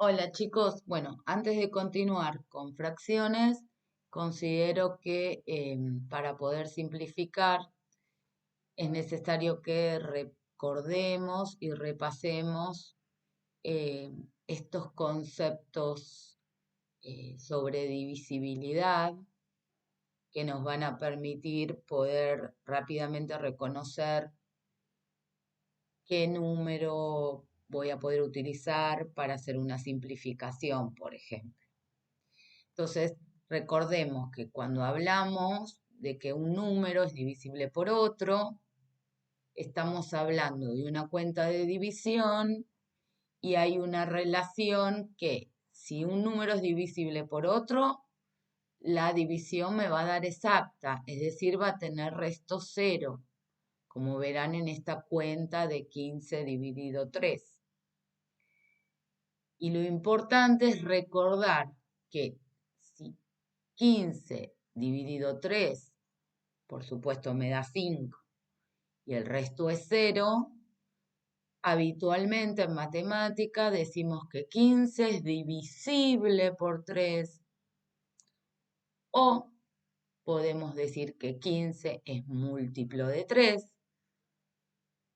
Hola chicos, bueno, antes de continuar con fracciones, considero que para poder simplificar es necesario que recordemos y repasemos estos conceptos sobre divisibilidad que nos van a permitir poder rápidamente reconocer qué número voy a poder utilizar para hacer una simplificación, por ejemplo. Entonces, recordemos que cuando hablamos de que un número es divisible por otro, estamos hablando de una cuenta de división y hay una relación que si un número es divisible por otro, la división me va a dar exacta, es decir, va a tener resto cero, como verán en esta cuenta de 15 dividido 3. Y lo importante es recordar que si 15 dividido 3, por supuesto, me da 5 y el resto es 0. Habitualmente en matemática decimos que 15 es divisible por 3 o podemos decir que 15 es múltiplo de 3.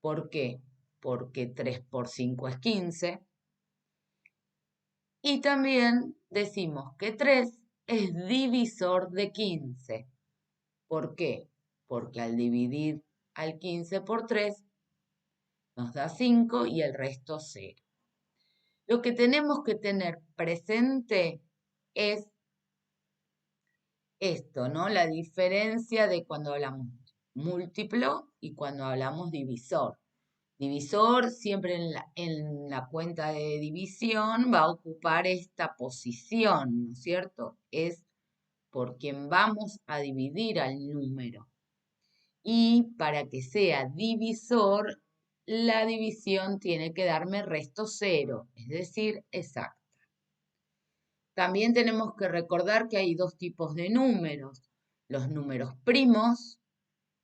¿Por qué? Porque 3 por 5 es 15. Y también decimos que 3 es divisor de 15. ¿Por qué? Porque al dividir al 15 por 3 nos da 5 y el resto 0. Lo que tenemos que tener presente es esto, ¿no? La diferencia de cuando hablamos múltiplo y cuando hablamos divisor. Divisor siempre en la cuenta de división va a ocupar esta posición, ¿no es cierto? Es por quien vamos a dividir al número. Y para que sea divisor, la división tiene que darme resto cero, es decir, exacta. También tenemos que recordar que hay dos tipos de números. Los números primos,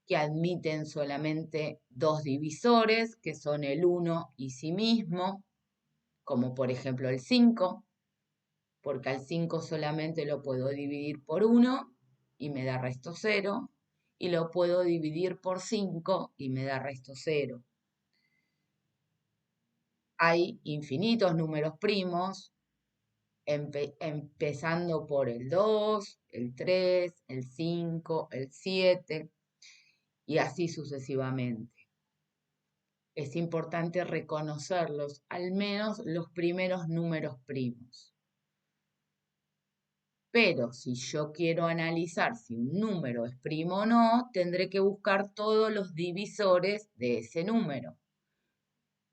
que admiten solamente dos divisores, que son el 1 y sí mismo, como por ejemplo el 5, porque al 5 solamente lo puedo dividir por 1 y me da resto cero, y lo puedo dividir por 5 y me da resto cero. Hay infinitos números primos, empezando por el 2, el 3, el 5, el 7 y así sucesivamente. Es importante reconocerlos, al menos los primeros números primos. Pero si yo quiero analizar si un número es primo o no, tendré que buscar todos los divisores de ese número.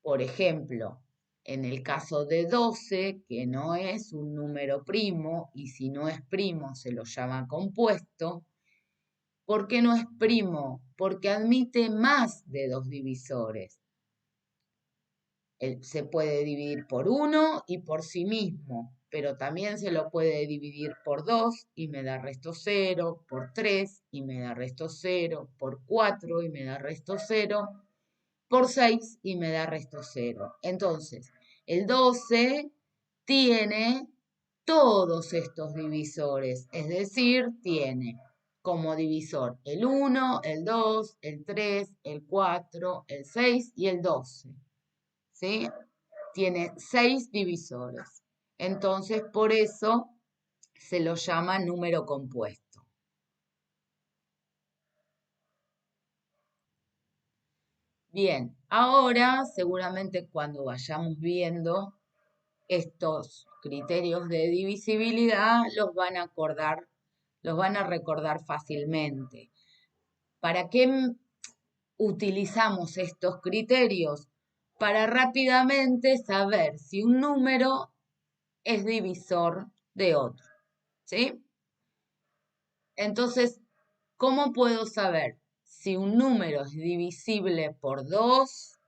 Por ejemplo, en el caso de 12, que no es un número primo, y si no es primo se lo llama compuesto. ¿Por qué no es primo? Porque admite más de dos divisores. Se puede dividir por 1 y por sí mismo, pero también se lo puede dividir por 2 y me da resto cero, por 3 y me da resto cero, por 4 y me da resto cero, por 6 y me da resto cero. Entonces, el 12 tiene todos estos divisores, es decir, tiene como divisor el 1, el 2, el 3, el 4, el 6 y el 12. ¿Sí? Tiene 6 divisores. Entonces, por eso se lo llama número compuesto. Bien, ahora seguramente cuando vayamos viendo estos criterios de divisibilidad los van a recordar fácilmente. ¿Para qué utilizamos estos criterios? Para rápidamente saber si un número es divisor de otro, ¿sí? Entonces, ¿cómo puedo saber si un número es divisible por 2?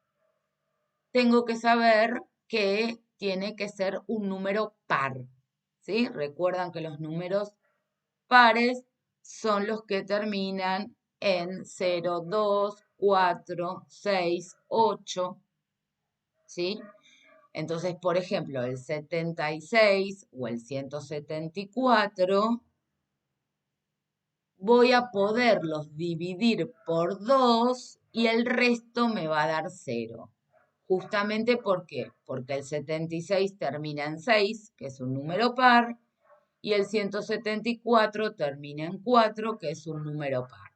Tengo que saber que tiene que ser un número par, ¿sí? Recuerdan que los números pares son los que terminan en 0, 2, 4, 6, 8, ¿sí? Entonces, por ejemplo, el 76 o el 174 voy a poderlos dividir por 2 y el resto me va a dar 0. Justamente ¿por qué? Porque el 76 termina en 6, que es un número par, y el 174 termina en 4, que es un número par.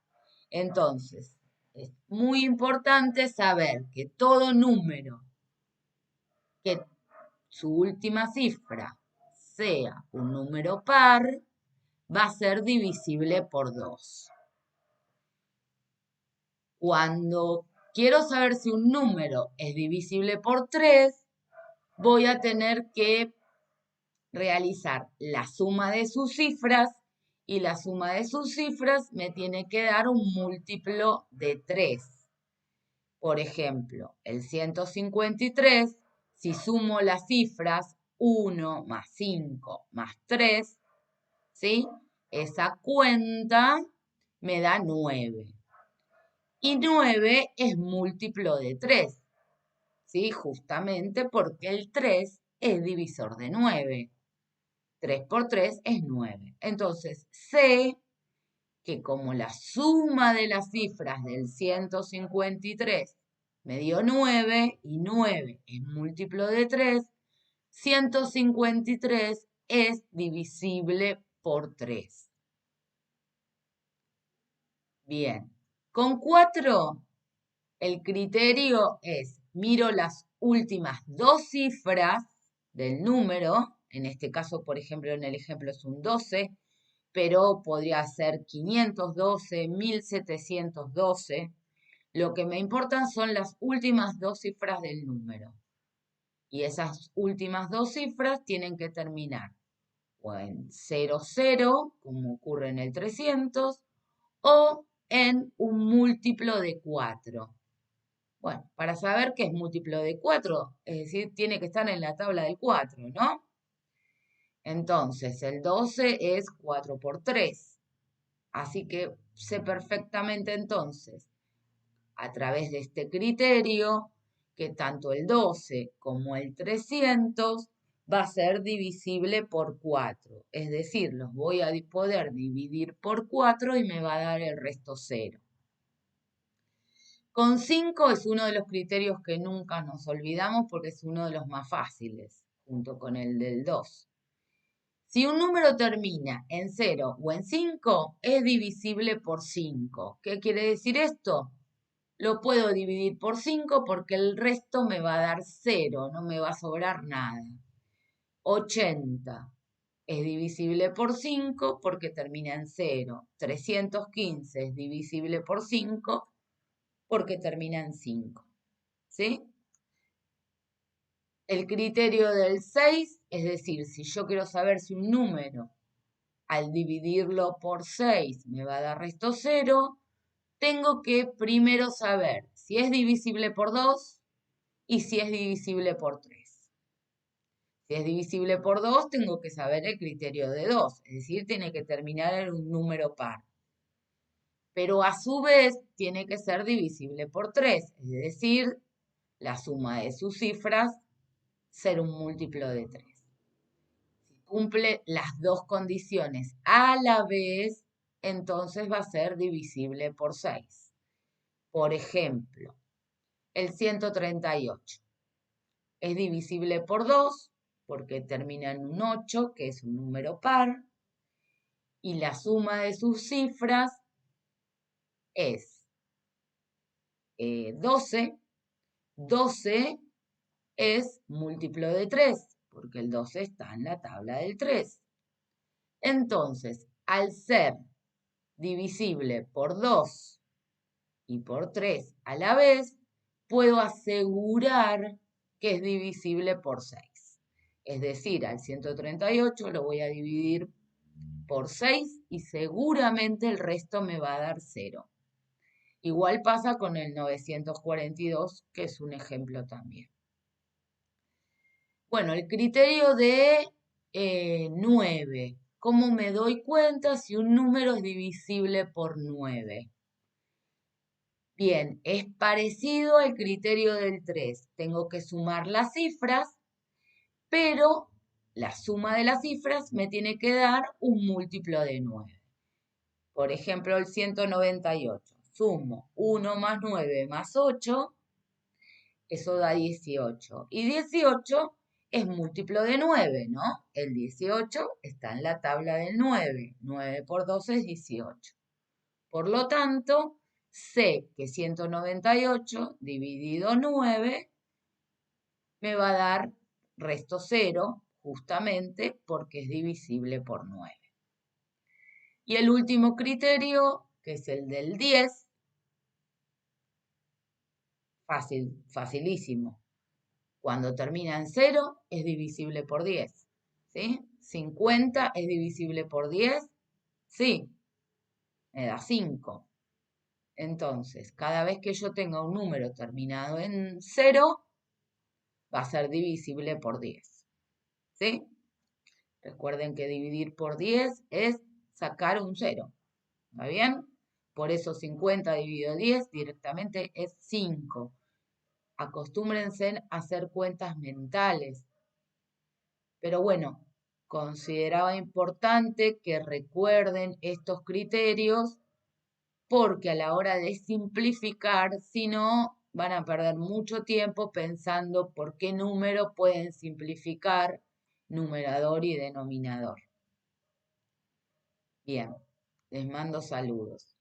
Entonces, es muy importante saber que todo número que su última cifra sea un número par va a ser divisible por 2. Cuando quiero saber si un número es divisible por 3, voy a tener que realizar la suma de sus cifras y la suma de sus cifras me tiene que dar un múltiplo de 3. Por ejemplo, el 153, si sumo las cifras 1 más 5 más 3, ¿sí? Esa cuenta me da 9. Y 9 es múltiplo de 3, ¿sí? Justamente porque el 3 es divisor de 9. 3 por 3 es 9. Entonces, sé que como la suma de las cifras del 153 me dio 9 y 9 es múltiplo de 3, 153 es divisible por 3. Bien, con 4 el criterio es, miro las últimas dos cifras del número, en este caso, por ejemplo, en el ejemplo es un 12, pero podría ser 512, 1712. Lo que me importan son las últimas dos cifras del número. Y esas últimas dos cifras tienen que terminar o en 00, como ocurre en el 300, o en un múltiplo de 4. Bueno, para saber qué es múltiplo de 4, es decir, tiene que estar en la tabla del 4, ¿no? Entonces, el 12 es 4 por 3. Así que sé perfectamente entonces, a través de este criterio, que tanto el 12 como el 300 va a ser divisible por 4. Es decir, los voy a poder dividir por 4 y me va a dar el resto 0. Con 5 es uno de los criterios que nunca nos olvidamos porque es uno de los más fáciles, junto con el del 2. Si un número termina en 0 o en 5, es divisible por 5. ¿Qué quiere decir esto? Lo puedo dividir por 5 porque el resto me va a dar 0, no me va a sobrar nada. 80 es divisible por 5 porque termina en 0. 315 es divisible por 5 porque termina en 5. ¿Sí? El criterio del 6, es decir, si yo quiero saber si un número al dividirlo por 6 me va a dar resto 0, tengo que primero saber si es divisible por 2 y si es divisible por 3. Si es divisible por 2, tengo que saber el criterio de 2, es decir, tiene que terminar en un número par. Pero a su vez tiene que ser divisible por 3, es decir, la suma de sus cifras ser un múltiplo de 3. Si cumple las dos condiciones a la vez, entonces va a ser divisible por 6. Por ejemplo, el 138 es divisible por 2 porque termina en un 8, que es un número par, y la suma de sus cifras es 12. 12 es múltiplo de 3, porque el 12 está en la tabla del 3. Entonces, al ser divisible por 2 y por 3 a la vez, puedo asegurar que es divisible por 6. Es decir, al 138 lo voy a dividir por 6 y seguramente el resto me va a dar 0. Igual pasa con el 942, que es un ejemplo también. Bueno, el criterio de 9. ¿Cómo me doy cuenta si un número es divisible por 9? Bien, es parecido al criterio del 3. Tengo que sumar las cifras pero la suma de las cifras me tiene que dar un múltiplo de 9. Por ejemplo, el 198. Sumo 1 más 9 más 8, eso da 18. Y 18 es múltiplo de 9, ¿no? El 18 está en la tabla del 9. 9 por 12 es 18. Por lo tanto, sé que 198 dividido 9 me va a dar resto 0, justamente porque es divisible por 9. Y el último criterio, que es el del 10, fácil, facilísimo. Cuando termina en 0, es divisible por 10. ¿Sí? 50 es divisible por 10. Sí, me da 5. Entonces, cada vez que yo tenga un número terminado en 0, va a ser divisible por 10. ¿Sí? Recuerden que dividir por 10 es sacar un 0. ¿Está bien? Por eso 50 dividido 10 directamente es 5. Acostúmbrense a hacer cuentas mentales. Pero bueno, consideraba importante que recuerden estos criterios porque a la hora de simplificar, si no, van a perder mucho tiempo pensando por qué número pueden simplificar numerador y denominador. Bien, les mando saludos.